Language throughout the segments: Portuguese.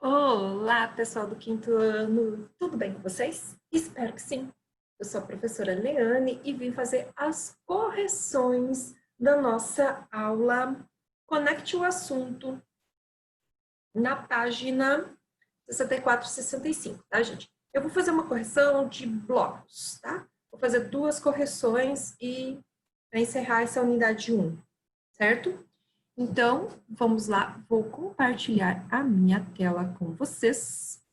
Olá, pessoal do quinto ano, tudo bem com vocês? Espero que sim. Eu sou a professora Leane e vim fazer as correções da nossa aula Conecte o Assunto na página 64 e 65, tá, gente? Eu vou fazer uma correção de blocos, tá? Vou fazer duas correções e para encerrar essa unidade 1, certo? Então, vamos lá, vou compartilhar a minha tela com vocês.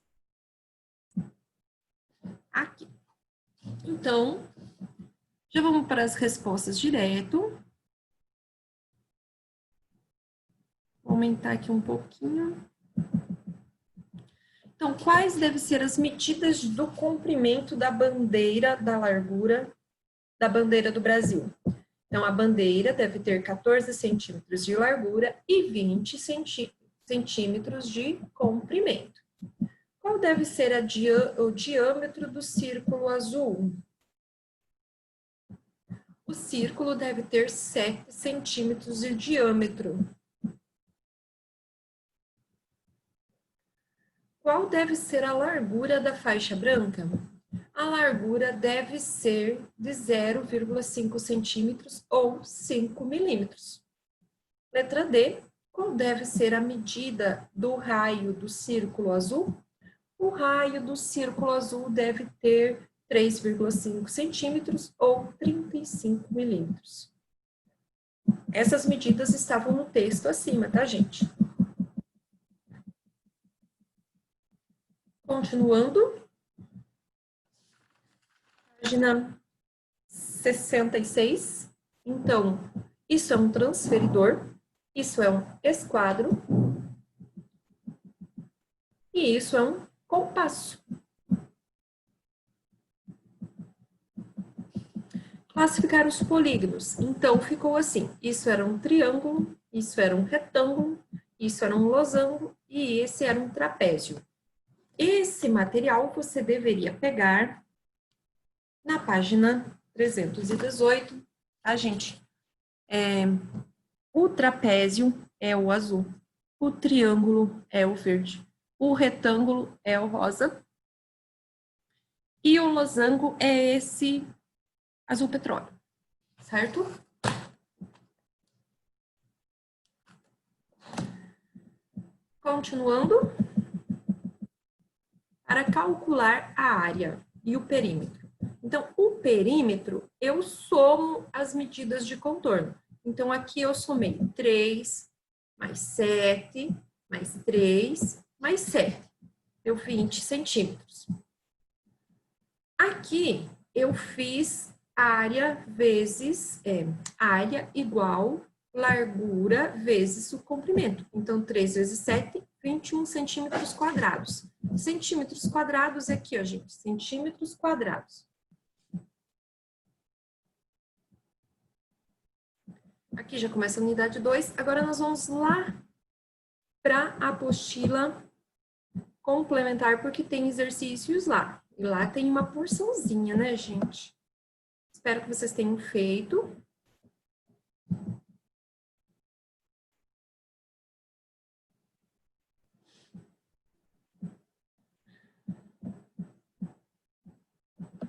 Aqui. Então, já vamos para as respostas direto. Vou aumentar aqui um pouquinho. Então, quais devem ser as medidas do comprimento da bandeira da largura da bandeira do Brasil? Então, a bandeira deve ter 14 centímetros de largura e 20 centímetros de comprimento. Qual deve ser o diâmetro do círculo azul? O círculo deve ter 7 centímetros de diâmetro. Qual deve ser a largura da faixa branca? A largura deve ser de 0,5 centímetros ou 5 milímetros. Letra D. Qual deve ser a medida do raio do círculo azul? O raio do círculo azul deve ter 3,5 centímetros ou 35 milímetros. Essas medidas estavam no texto acima, tá, gente? Continuando. Página 66. Então, isso é um transferidor, isso é um esquadro e isso é um compasso. Classificar os polígonos. Então, ficou assim. Isso era um triângulo, isso era um retângulo, isso era um losango e esse era um trapézio. Esse material você deveria pegar na página 318, tá, gente? O trapézio é o azul, o triângulo é o verde, o retângulo é o rosa e o losango é esse azul petróleo, certo? Continuando, para calcular a área e o perímetro. Então, o perímetro, eu somo as medidas de contorno. Então, aqui eu somei 3, mais 7, mais 3, mais 7. Deu 20 centímetros. Aqui, eu fiz área vezes, área igual largura vezes o comprimento. Então, 3 vezes 7, 21 centímetros quadrados. Centímetros quadrados é aqui, ó, gente, centímetros quadrados. Aqui já começa a unidade 2. Agora nós vamos lá para a apostila complementar, porque tem exercícios lá. E lá tem uma porçãozinha, né, gente? Espero que vocês tenham feito.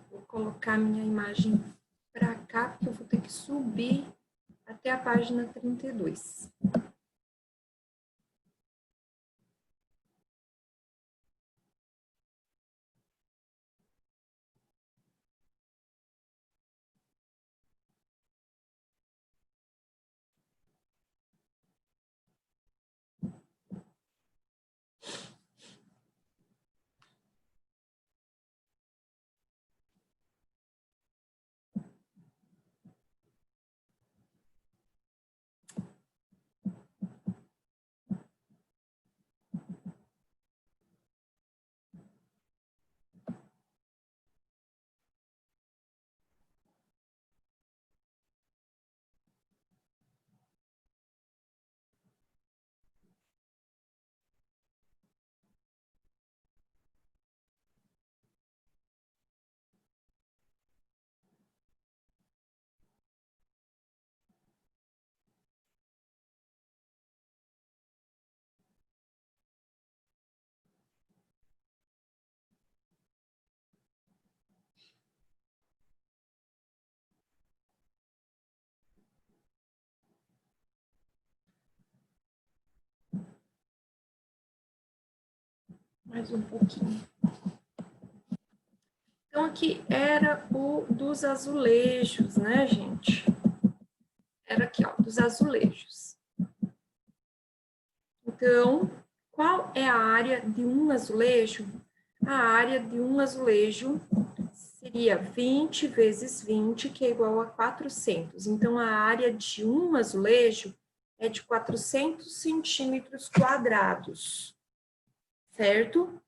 Vou colocar minha imagem para cá, porque eu vou ter que subir até a página 32. Mais um pouquinho. Então, aqui era o dos azulejos, né, gente? Era aqui, ó, dos azulejos. Então, qual é a área de um azulejo? A área de um azulejo seria 20 vezes 20, que é igual a 400. Então, a área de um azulejo é de 400 centímetros quadrados, certo?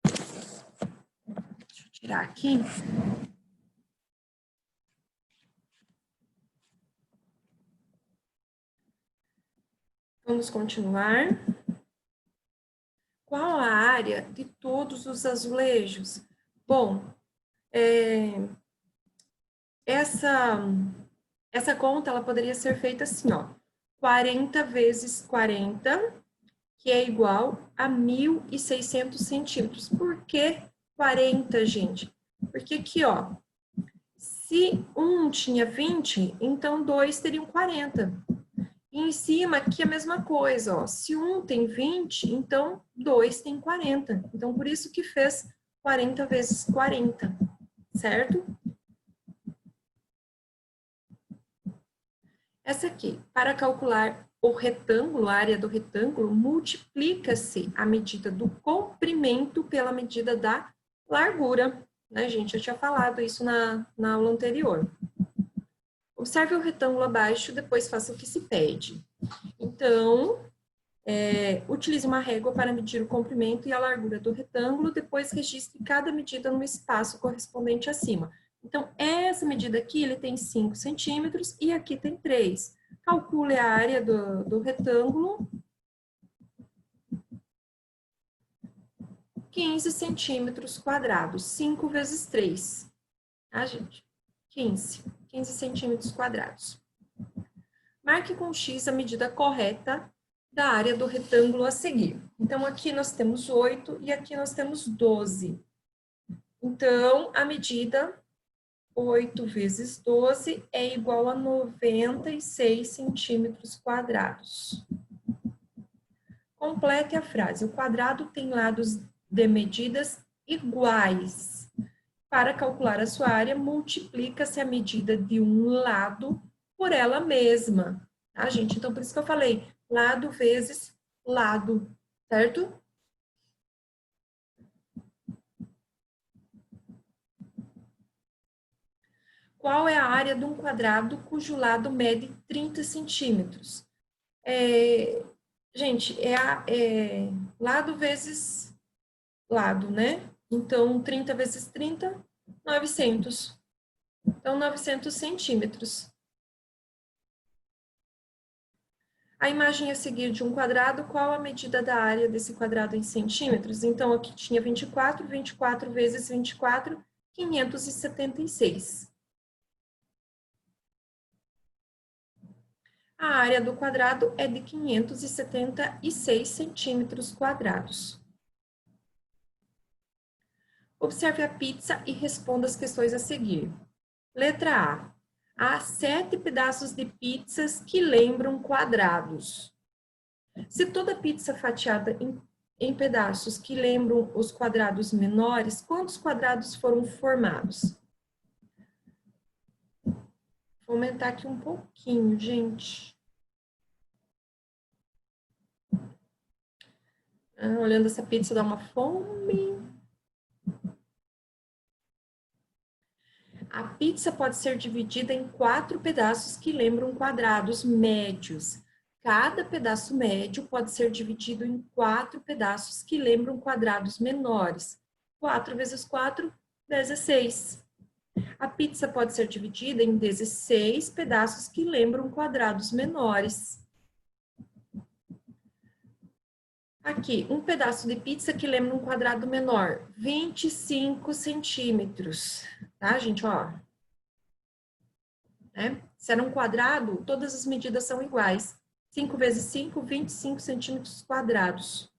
Deixa eu tirar aqui. Vamos continuar. Qual a área de todos os azulejos? Bom, essa conta ela poderia ser feita assim, ó. 40 vezes 40, que é igual a 1.600 centímetros. Por que 40, gente? Porque aqui, ó, se um tinha 20, então dois teriam 40. E em cima, aqui a mesma coisa, ó. Se um tem 20, então dois tem 40. Então, por isso que fez 40 vezes 40, certo? Essa aqui, para calcular o retângulo, a área do retângulo, multiplica-se a medida do comprimento pela medida da largura, né, gente? Eu tinha falado isso na aula anterior. Observe o retângulo abaixo, depois faça o que se pede. Então, utilize uma régua para medir o comprimento e a largura do retângulo, depois registre cada medida no espaço correspondente acima. Então, essa medida aqui, ele tem 5 centímetros e aqui tem 3. Calcule a área do retângulo. 15 centímetros quadrados. 5 vezes 3. Tá, gente? 15 centímetros quadrados. Marque com X a medida correta da área do retângulo a seguir. Então, aqui nós temos 8 e aqui nós temos 12. Então, a medida 8 vezes 12 é igual a 96 centímetros quadrados. Complete a frase. O quadrado tem lados de medidas iguais. Para calcular a sua área, multiplica-se a medida de um lado por ela mesma. Tá, gente? Então, por isso que eu falei, lado vezes lado, certo? Qual é a área de um quadrado cujo lado mede 30 centímetros? Gente, lado vezes lado, né? Então, 30 vezes 30, 900. Então, 900 centímetros. A imagem a seguir de um quadrado, qual a medida da área desse quadrado em centímetros? Então, aqui tinha 24, 24 vezes 24, 576. A área do quadrado é de 576 centímetros quadrados. Observe a pizza e responda as questões a seguir. Letra A. Há 7 pedaços de pizzas que lembram quadrados. Se toda pizza fatiada em pedaços que lembram os quadrados menores, quantos quadrados foram formados? Vou aumentar aqui um pouquinho, gente. Olhando essa pizza dá uma fome. A pizza pode ser dividida em 4 pedaços que lembram quadrados médios. Cada pedaço médio pode ser dividido em 4 pedaços que lembram quadrados menores. 4 vezes 4, 16. A pizza pode ser dividida em 16 pedaços que lembram quadrados menores. Aqui, um pedaço de pizza que lembra um quadrado menor, 25 centímetros. Tá, gente? Ó. Né? Se era um quadrado, todas as medidas são iguais. 5 vezes 5, 25 centímetros quadrados.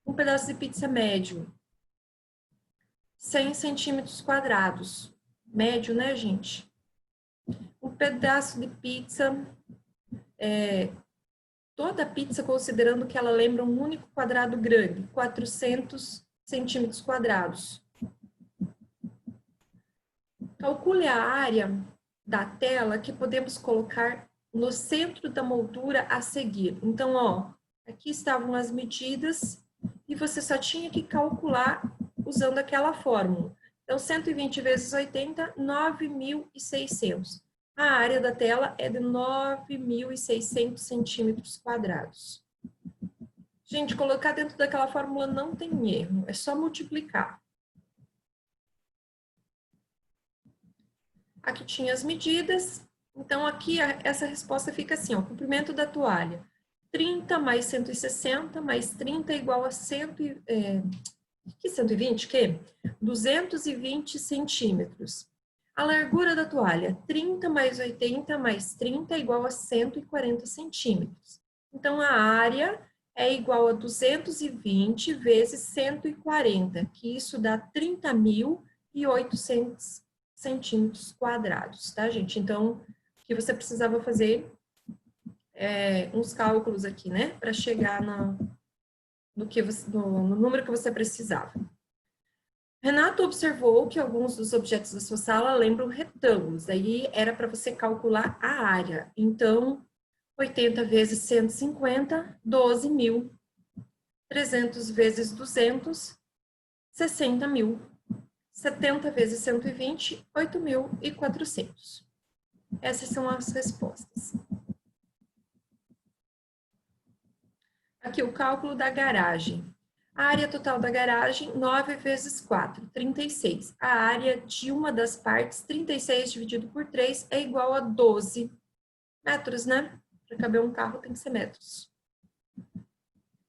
Um pedaço de pizza médio, 100 centímetros quadrados. Médio, né, gente? Um pedaço de pizza toda a pizza considerando que ela lembra um único quadrado grande, 400 centímetros quadrados. Calcule a área da tela que podemos colocar no centro da moldura a seguir. Então, ó, aqui estavam as medidas e você só tinha que calcular usando aquela fórmula. Então, 120 vezes 80, 9.600. A área da tela é de 9.600 centímetros quadrados. Gente, colocar dentro daquela fórmula não tem erro, é só multiplicar. Aqui tinha as medidas, então aqui essa resposta fica assim, ó, comprimento da toalha, 30 mais 160 mais 30 é igual a 120, que? 220 centímetros. A largura da toalha, 30 mais 80 mais 30 é igual a 140 centímetros. Então, a área é igual a 220 vezes 140, que isso dá 30.800 centímetros quadrados, tá, gente? Então, o que você precisava fazer uns cálculos aqui, né, para chegar no número que você precisava. Renato observou que alguns dos objetos da sua sala lembram retângulos, daí era para você calcular a área. Então, 80 vezes 150, 12.000. 300 vezes 200, 60.000. 70 vezes 120, 8.400. Essas são as respostas. Aqui o cálculo da garagem. A área total da garagem, 9 vezes 4, 36. A área de uma das partes, 36 dividido por 3, é igual a 12 metros, né? Para caber um carro tem que ser metros.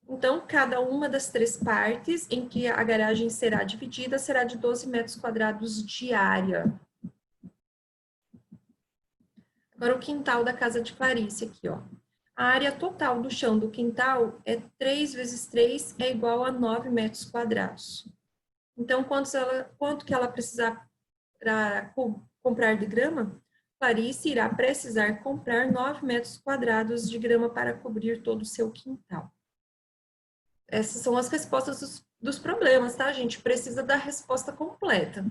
Então, cada uma das 3 partes em que a garagem será dividida será de 12 metros quadrados de área. Agora, o quintal da casa de Clarice aqui, ó. A área total do chão do quintal é 3 vezes 3 é igual a 9 metros quadrados. Então, quanto que ela precisar para comprar de grama? Clarice irá precisar comprar 9 metros quadrados de grama para cobrir todo o seu quintal. Essas são as respostas dos problemas, tá, gente? Precisa da resposta completa.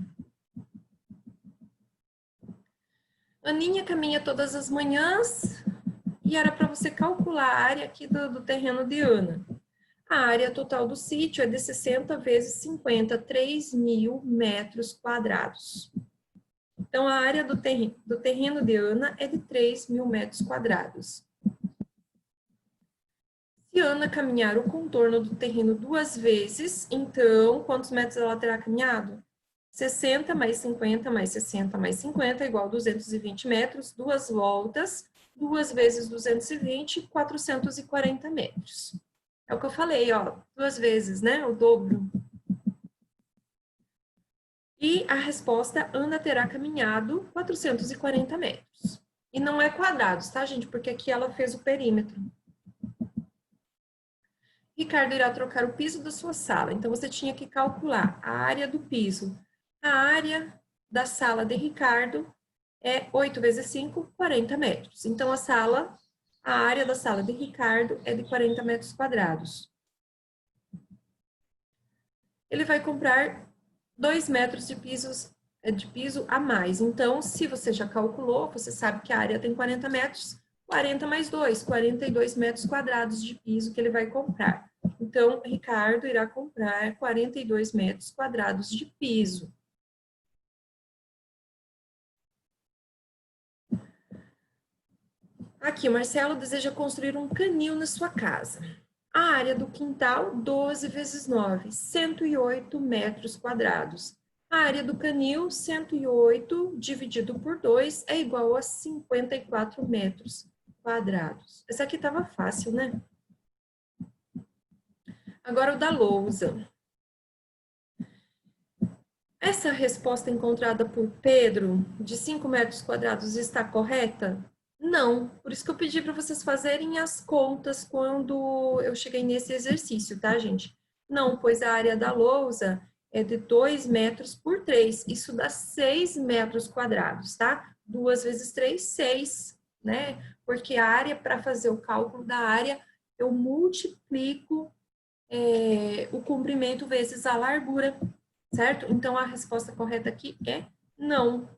Aninha caminha todas as manhãs e era para você calcular a área aqui do terreno de Ana. A área total do sítio é de 60 vezes 50, 3.000 metros quadrados. Então, a área do terreno de Ana é de 3.000 metros quadrados. Se Ana caminhar o contorno do terreno 2 vezes, então, quantos metros ela terá caminhado? 60 mais 50 mais 60 mais 50 é igual a 220 metros, 2 voltas, 2 vezes 220, 440 metros. É o que eu falei, ó, 2 vezes, né, o dobro. E a resposta, Ana terá caminhado 440 metros. E não é quadrados, tá, gente? Porque aqui ela fez o perímetro. Ricardo irá trocar o piso da sua sala. Então, você tinha que calcular a área do piso. A área da sala de Ricardo é 8 vezes 5, 40 metros. Então, a área da sala de Ricardo é de 40 metros quadrados. Ele vai comprar 2 metros de piso a mais. Então, se você já calculou, você sabe que a área tem 40 metros, 40 mais 2, 42 metros quadrados de piso que ele vai comprar. Então, Ricardo irá comprar 42 metros quadrados de piso. Aqui, Marcelo deseja construir um canil na sua casa. A área do quintal, 12 vezes 9, 108 metros quadrados. A área do canil, 108 dividido por 2 é igual a 54 metros quadrados. Essa aqui estava fácil, né? Agora o da lousa. Essa resposta encontrada por Pedro, de 5 metros quadrados, está correta? Não, por isso que eu pedi para vocês fazerem as contas quando eu cheguei nesse exercício, tá, gente? Não, pois a área da lousa é de 2 metros por 3, isso dá 6 metros quadrados, tá? 2 vezes 3, 6. né? Porque a área, para fazer o cálculo da área, eu multiplico o comprimento vezes a largura, certo? Então, a resposta correta aqui é não.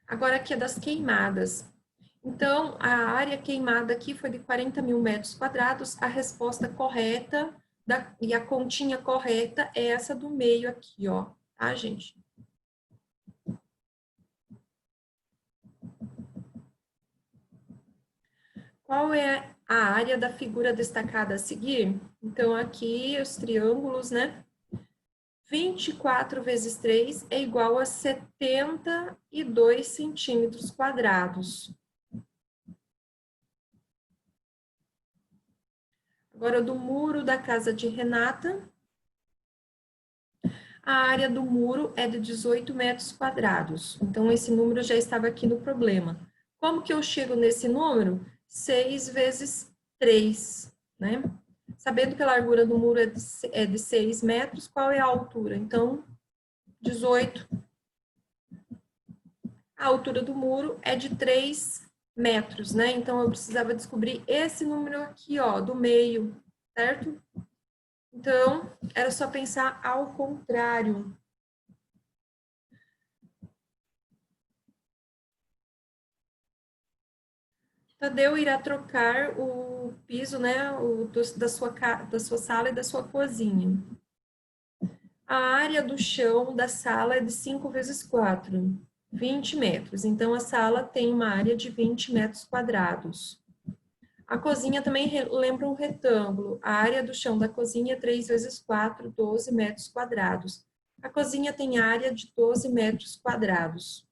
Agora, aqui é das queimadas. Então, a área queimada aqui foi de 40 mil metros quadrados. A resposta correta e a continha correta é essa do meio aqui, ó. Tá, gente? Qual é a área da figura destacada a seguir? Então, aqui os triângulos, né? 24 vezes 3 é igual a 72 centímetros quadrados. Agora, do muro da casa de Renata, a área do muro é de 18 metros quadrados. Então, esse número já estava aqui no problema. Como que eu chego nesse número? 6 vezes 3, né? Sabendo que a largura do muro é de 6 metros, qual é a altura? Então, 18. A altura do muro é de 3 metros, né? Então, eu precisava descobrir esse número aqui, ó, do meio, certo? Então, era só pensar ao contrário. Tadeu irá trocar o piso, né, da sua sala e da sua cozinha. A área do chão da sala é de 5 vezes 4, 20 metros. Então, a sala tem uma área de 20 metros quadrados. A cozinha também lembra um retângulo. A área do chão da cozinha é 3 vezes 4, 12 metros quadrados. A cozinha tem área de 12 metros quadrados.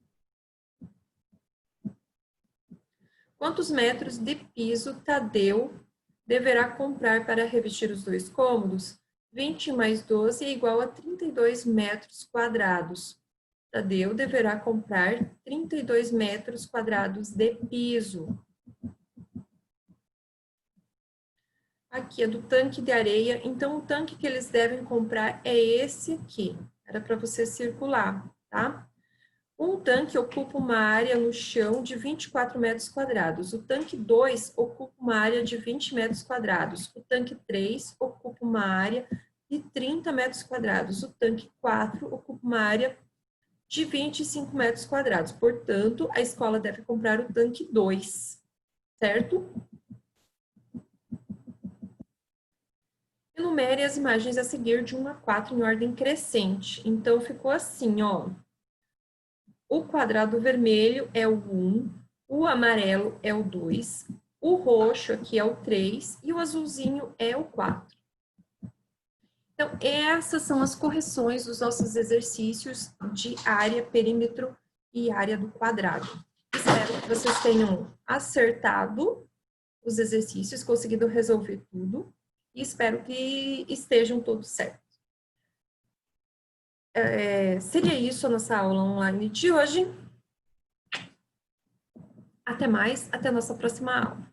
Quantos metros de piso Tadeu deverá comprar para revestir os 2 cômodos? 20 mais 12 é igual a 32 metros quadrados. Tadeu deverá comprar 32 metros quadrados de piso. Aqui é do tanque de areia, então o tanque que eles devem comprar é esse aqui. Era para você circular, tá? Um tanque ocupa uma área no chão de 24 metros quadrados. O tanque 2 ocupa uma área de 20 metros quadrados. O tanque 3 ocupa uma área de 30 metros quadrados. O tanque 4 ocupa uma área de 25 metros quadrados. Portanto, a escola deve comprar o tanque 2, certo? Enumere as imagens a seguir de 1 a 4 em ordem crescente. Então, ficou assim, ó. O quadrado vermelho é o 1, o amarelo é o 2, o roxo aqui é o 3 e o azulzinho é o 4. Então, essas são as correções dos nossos exercícios de área, perímetro e área do quadrado. Espero que vocês tenham acertado os exercícios, conseguido resolver tudo e espero que estejam todos certos. Seria isso a nossa aula online de hoje. Até mais, até a nossa próxima aula.